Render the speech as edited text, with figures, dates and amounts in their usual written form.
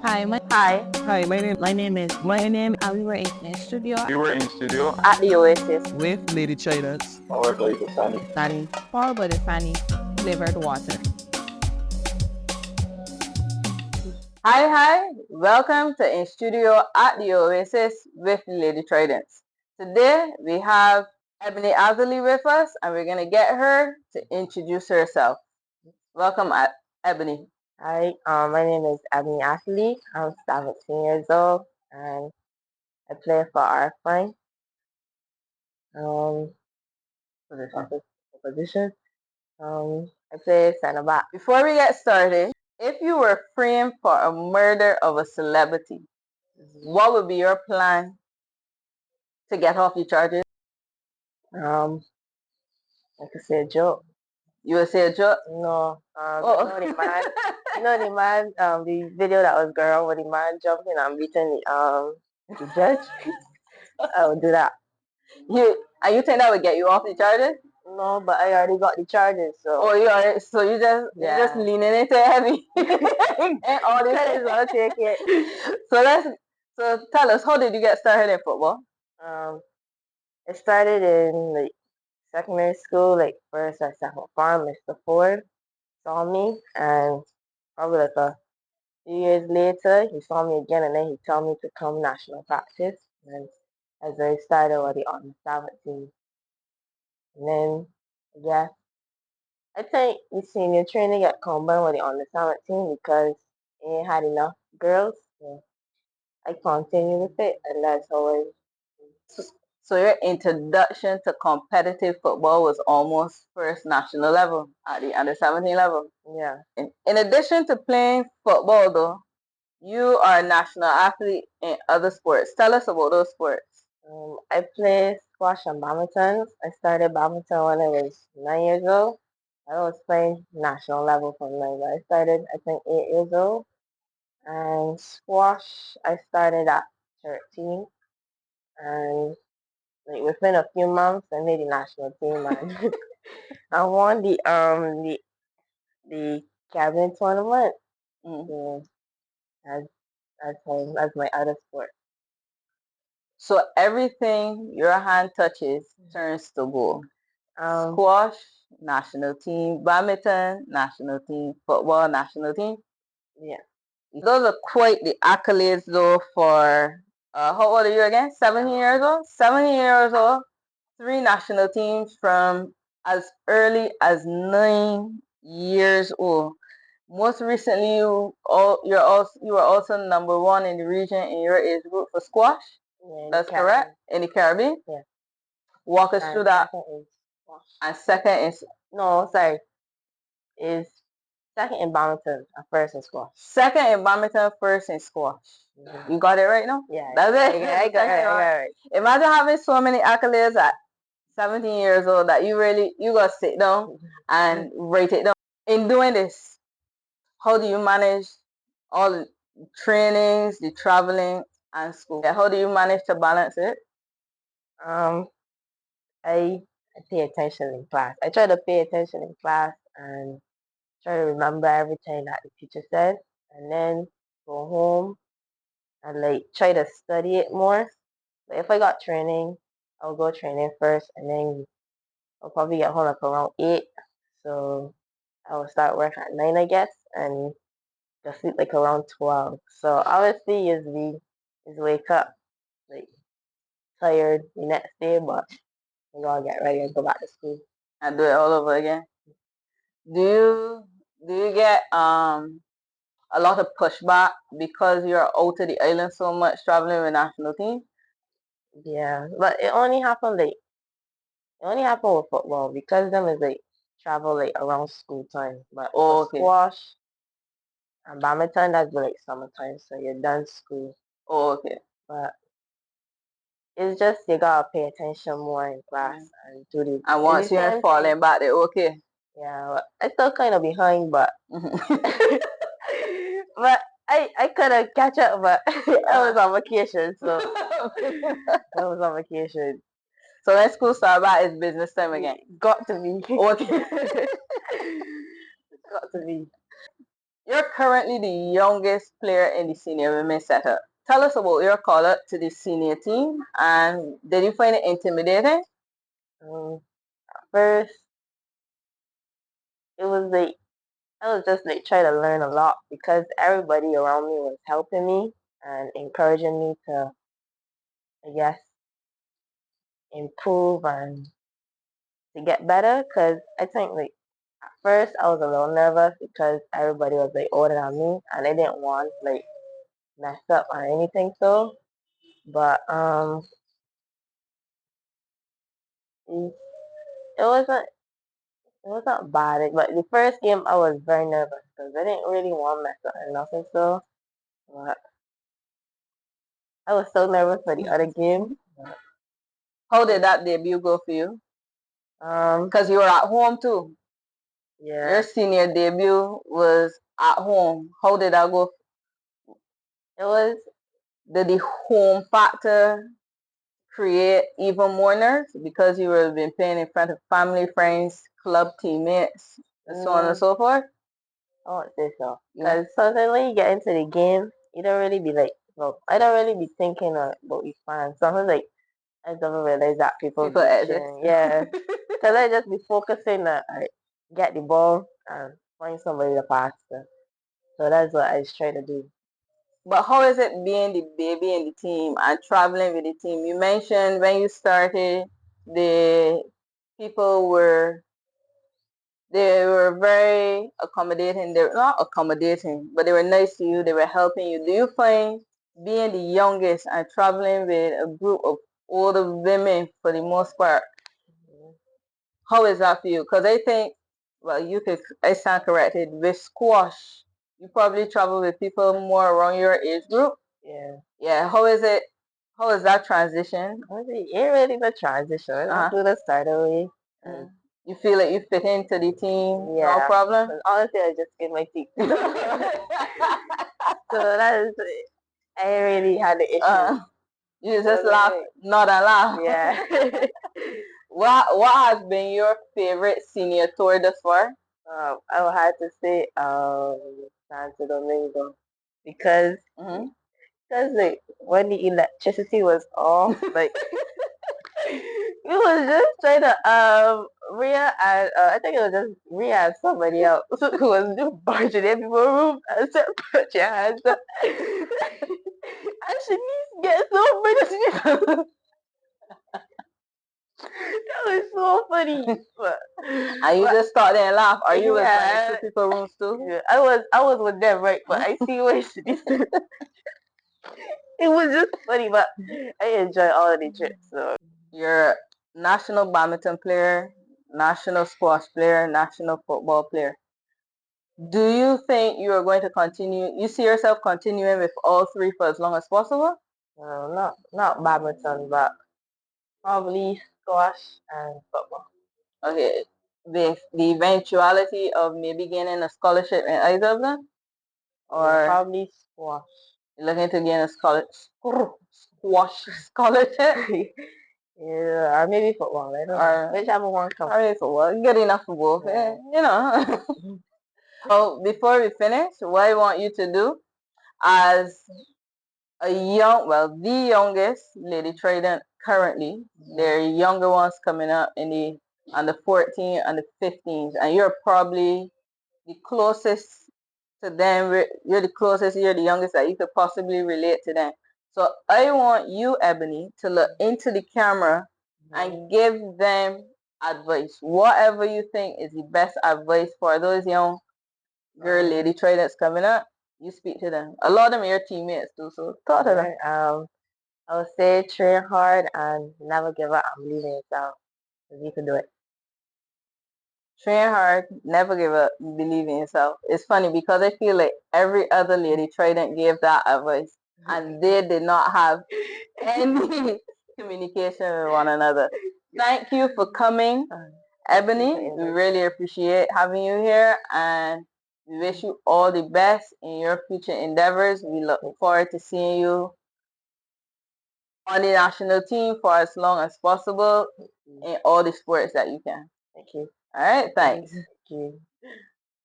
Hi, my name is, we were in studio We were in studio At the Oasis. with Lady Tridents. powered by Dasani. Danny, Barbadian Flavored Water. Hi. Welcome to In Studio at the Oasis with Lady Tridents. Today we have Eboni Athlerley with us and we're going to get her to introduce herself. Welcome, Eboni. Hi, my name is Eboni Athlerley. I'm 17 years old and I play for our fine. Position. I play center back. Before we get started, if you were framed for a murder of a celebrity, what would be your plan to get off the charges? I could say a joke. You would say a joke? No, you know the man, the video that was girl with the man jumping and beating the judge. I would do that. And you think that would get you off the charges? No, but I already got the charges, so. Oh, you're just leaning into heavy. And all the credits I'll take it. So tell us, how did you get started in football? It started in like secondary school, like first or second form. Mr. Ford saw me, and probably like a few years later, he saw me again, and then he told me to come national practice. And as I started already on the 17, and then yeah, I think the senior training got combined with the under 17 because it ain't had enough girls. So I continue with it, and that's how I. So your introduction to competitive football was almost first national level at the under 17 level. Yeah. In addition to playing football, though, you are a national athlete in other sports. Tell us about those sports. I play squash and badminton. I started badminton when I was 9 years old. I was playing national level from 9, but I started, I think, 8 years old. And squash, I started at 13. And like within a few months, I made the national team and I won the Caribbean tournament. So that's my other sport. So everything your hand touches turns to gold. Squash, national team. Badminton, national team. Football, national team. Yeah. Those are quite the accolades, though, for how old are you again? 17 years old? 17 years old. 3 national teams from as early as 9 years old. Most recently, you were also number 1 in the region in your age group for squash. Yeah, that's correct. In the Caribbean. Yeah. Walk us through that. And second is is second in badminton and first in squash. Second in badminton, first in squash. Mm-hmm. You got it right now? Yeah. That's it. I got it right. Imagine having so many accolades at 17 years old that you gotta sit down and write it down. In doing this, how do you manage all the trainings, the traveling, and school? How do you manage to balance it? I pay attention in class. I try to pay attention in class and try to remember everything that the teacher says, and then go home and like try to study it more. But if I got training, I'll go training first, and then I'll probably get home like around 8. So I will start work at 9, I guess, and just sleep like around 12. So obviously, usually is wake up like tired the next day, but I gotta get ready and go back to school and do it all over again. Do you get a lot of pushback because you're out of the island so much traveling with national team? Yeah, but it only happened with football because them is like travel like around school time. But squash and badminton, that's like summertime, so you're done school. Oh, okay. But it's just you gotta pay attention more in class and do the. And once you're falling back, they're okay. Yeah, I still kind of behind, but but I couldn't catch up. But I was on vacation, so I was on vacation. So when school start back, it's business time again. Got to be. Okay. Got to be. You're currently the youngest player in the senior women's setup. Tell us about your call up to the senior team, and did you find it intimidating? First, it was like I was just like trying to learn a lot because everybody around me was helping me and encouraging me to, I guess, improve and to get better. Cause I think like at first I was a little nervous because everybody was like older than me and I didn't want like mess up or anything. So, but it, it wasn't it wasn't bad. But the first game I was very nervous because I didn't really want to mess up or nothing. So, but I was so nervous for the other game. How did that debut go for you? Um, Because you were at home too. yeah, Your senior debut was at home. How did that go? it was. Did the home factor create even more nerves because you were been playing in front of family, friends, club teammates, and so on and so forth? I won't say so. Yeah. Because sometimes when you get into the game, you don't really be like, well, I don't really be thinking about these fans. Sometimes like I don't realize that people People be exist. cheering. Yeah. Because I just be focusing on get the ball and find somebody to pass to. So that's what I just try to do. But how is it being the baby in the team and traveling with the team? You mentioned when you started, the people they were very accommodating. They're not accommodating, but they were nice to you. They were helping you. Do you find being the youngest and traveling with a group of older women for the most part, Mhm. how is that for you? Because I think, well, I stand corrected, with squash, you probably travel with people more around your age group. Yeah. Yeah, how is it? How is that transition? Honestly, it ain't really the transition. Uh-huh. Do the start away. And You feel like you fit into the team, no yeah. problem? 'Cause honestly, I just get my teeth. So that is, I ain't really had the issue. You So just laugh, not a laugh. yeah. What has been your favorite senior tour thus far? I would have to say Santo Domingo because Mm-hmm. because like when the electricity was off, like it was just trying to Ria and I think it was just Ria and somebody else who was just barging in people's room and said, "Put your hands up." And she needs to get so many. That was so funny. And you just start there and laugh. Are you was running Yeah, through people's rooms too? yeah, I was with them, right? But I see what she did. It was just funny, but I enjoy all of the trips. So You're national badminton player, national squash player, national football player. Do you think you are going to continue? You see yourself continuing with all three for as long as possible? not badminton, but probably squash and football. Okay, with the eventuality of maybe getting a scholarship in either of them, Yeah, or probably squash. you're looking to gain a squash scholarship, Yeah, or maybe football. I don't know. or Whichever one comes. probably football. Good enough for both, Yeah. you know. So before we finish, what I want you to do as the youngest Lady Trident currently, there are younger ones coming up in the on the 14th and the 15th, and you're probably the closest to them. You're the closest, you're the youngest that you could possibly relate to them. So I want you, Ebony, to look into the camera and give them advice. Whatever you think is the best advice for those young girl lady traders coming up, you speak to them. A lot of them are your teammates too, so talk to them. I would say train hard and never give up and believe in yourself. 'Cause you can do it. Train hard, never give up, believe in yourself. It's funny because I feel like every other lady tradent gave that advice and they did not have any communication with one another. Thank you for coming, Ebony. We really appreciate having you here and we wish you all the best in your future endeavors. We look forward to seeing you on the national team for as long as possible in all the sports that you can. Thank you. All right, thanks. Thank you.